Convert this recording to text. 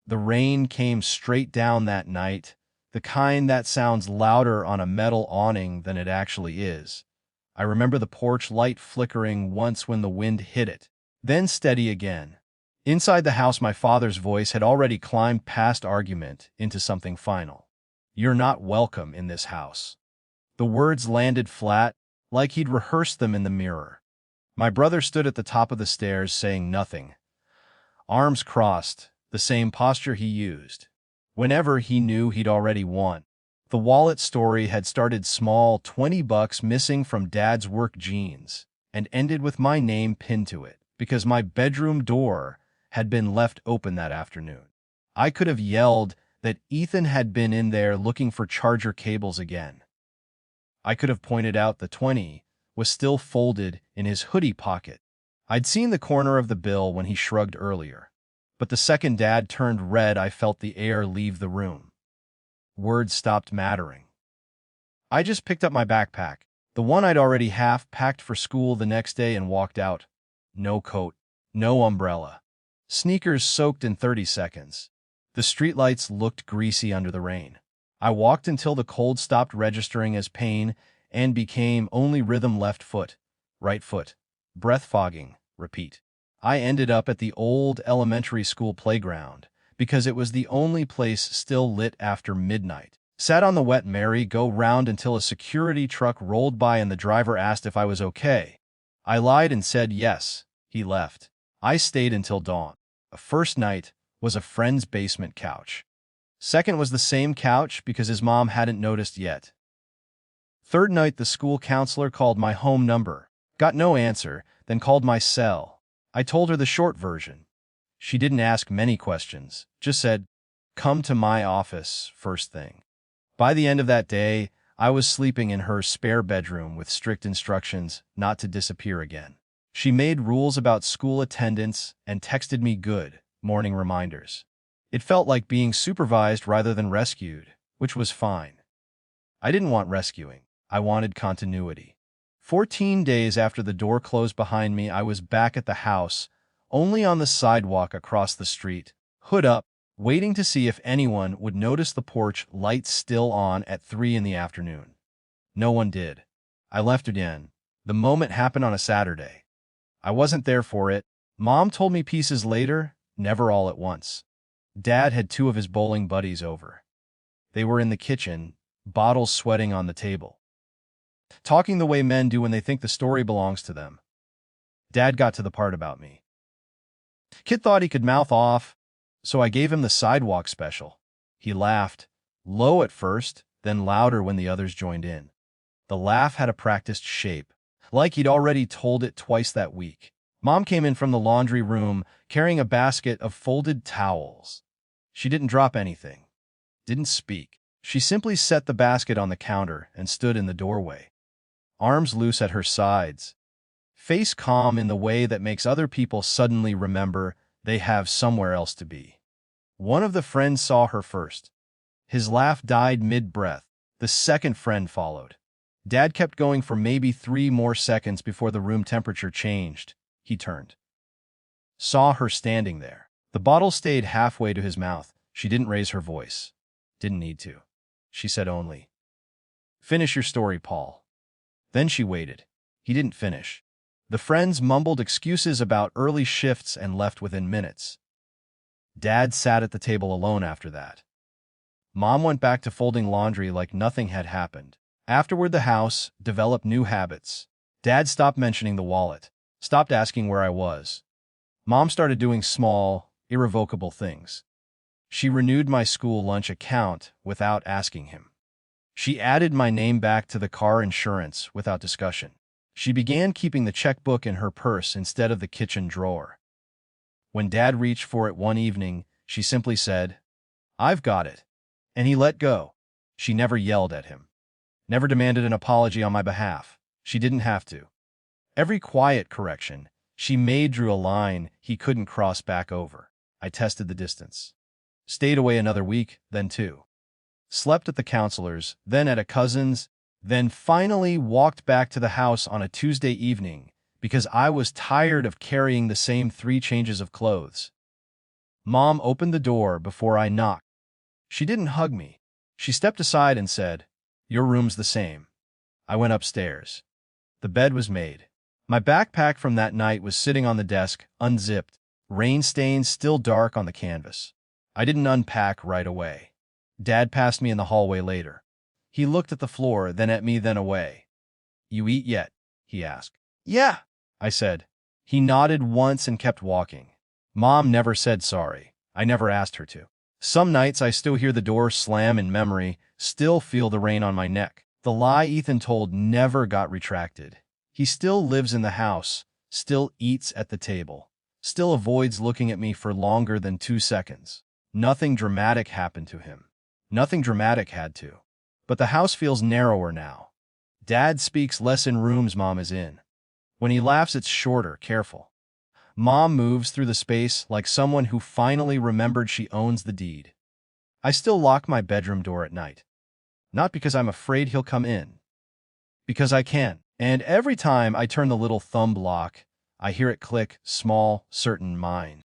The rain came straight down that night, the kind that sounds louder on a metal awning than it actually is. I remember the porch light flickering once when the wind hit it, then steady again. Inside the house, my father's voice had already climbed past argument into something final. "You're not welcome in this house." The words landed flat, like he'd rehearsed them in the mirror. My brother stood at the top of the stairs, saying nothing. Arms crossed, the same posture he used whenever he knew he'd already won. The wallet story had started small, $20 missing from Dad's work jeans, and ended with my name pinned to it, because my bedroom door had been left open that afternoon. I could have yelled that Ethan had been in there looking for charger cables again. I could have pointed out the 20 was still folded in his hoodie pocket. I'd seen the corner of the bill when he shrugged earlier, but the second Dad turned red, I felt the air leave the room. Words stopped mattering. I just picked up my backpack, the one I'd already half packed for school the next day, and walked out. No coat, no umbrella. Sneakers soaked in 30 seconds. The streetlights looked greasy under the rain. I walked until the cold stopped registering as pain and became only rhythm. Left foot, right foot, breath fogging, repeat. I ended up at the old elementary school playground because it was the only place still lit after midnight. Sat on the wet merry-go-round until a security truck rolled by and the driver asked if I was okay. I lied and said yes. He left. I stayed until dawn. The first night was a friend's basement couch. Second was the same couch because his mom hadn't noticed yet. Third night, the school counselor called my home number. Got no answer, then called my cell. I told her the short version. She didn't ask many questions, just said, "Come to my office first thing." By the end of that day, I was sleeping in her spare bedroom with strict instructions not to disappear again. She made rules about school attendance and texted me good morning reminders. It felt like being supervised rather than rescued, which was fine. I didn't want rescuing. I wanted continuity. 14 days after the door closed behind me, I was back at the house, only on the sidewalk across the street, hood up, waiting to see if anyone would notice the porch lights still on at 3 in the afternoon. No one did. I left again. The moment happened on a Saturday. I wasn't there for it. Mom told me pieces later, never all at once. Dad had 2 of his bowling buddies over. They were in the kitchen, bottles sweating on the table, talking the way men do when they think the story belongs to them. Dad got to the part about me. Kid thought he could mouth off, so I gave him the sidewalk special. He laughed, low at first, then louder when the others joined in. The laugh had a practiced shape, like he'd already told it twice that week. Mom came in from the laundry room, carrying a basket of folded towels. She didn't drop anything, didn't speak. She simply set the basket on the counter and stood in the doorway, arms loose at her sides, face calm in the way that makes other people suddenly remember they have somewhere else to be. One of the friends saw her first. His laugh died mid-breath. The second friend followed. Dad kept going for maybe 3 more seconds before the room temperature changed. He turned. Saw her standing there. The bottle stayed halfway to his mouth. She didn't raise her voice. Didn't need to. She said only, "Finish your story, Paul." Then she waited. He didn't finish. The friends mumbled excuses about early shifts and left within minutes. Dad sat at the table alone after that. Mom went back to folding laundry like nothing had happened. Afterward, the house developed new habits. Dad stopped mentioning the wallet, stopped asking where I was. Mom started doing small, irrevocable things. She renewed my school lunch account without asking him. She added my name back to the car insurance without discussion. She began keeping the checkbook in her purse instead of the kitchen drawer. When Dad reached for it one evening, she simply said, "I've got it," and he let go. She never yelled at him, never demanded an apology on my behalf. She didn't have to. Every quiet correction she made drew a line he couldn't cross back over. I tested the distance. Stayed away another week, then 2. Slept at the counselor's, then at a cousin's, then finally walked back to the house on a Tuesday evening because I was tired of carrying the same 3 changes of clothes. Mom opened the door before I knocked. She didn't hug me. She stepped aside and said, "Your room's the same." I went upstairs. The bed was made. My backpack from that night was sitting on the desk, unzipped, rain stains still dark on the canvas. I didn't unpack right away. Dad passed me in the hallway later. He looked at the floor, then at me, then away. "You eat yet?" he asked. "Yeah," I said. He nodded once and kept walking. Mom never said sorry. I never asked her to. Some nights I still hear the door slam in memory, still feel the rain on my neck. The lie Ethan told never got retracted. He still lives in the house, still eats at the table, still avoids looking at me for longer than 2 seconds. Nothing dramatic happened to him. Nothing dramatic had to. But the house feels narrower now. Dad speaks less in rooms Mom is in. When he laughs, it's shorter, careful. Mom moves through the space like someone who finally remembered she owns the deed. I still lock my bedroom door at night. Not because I'm afraid he'll come in. Because I can. And every time I turn the little thumb lock, I hear it click, small, certain mind.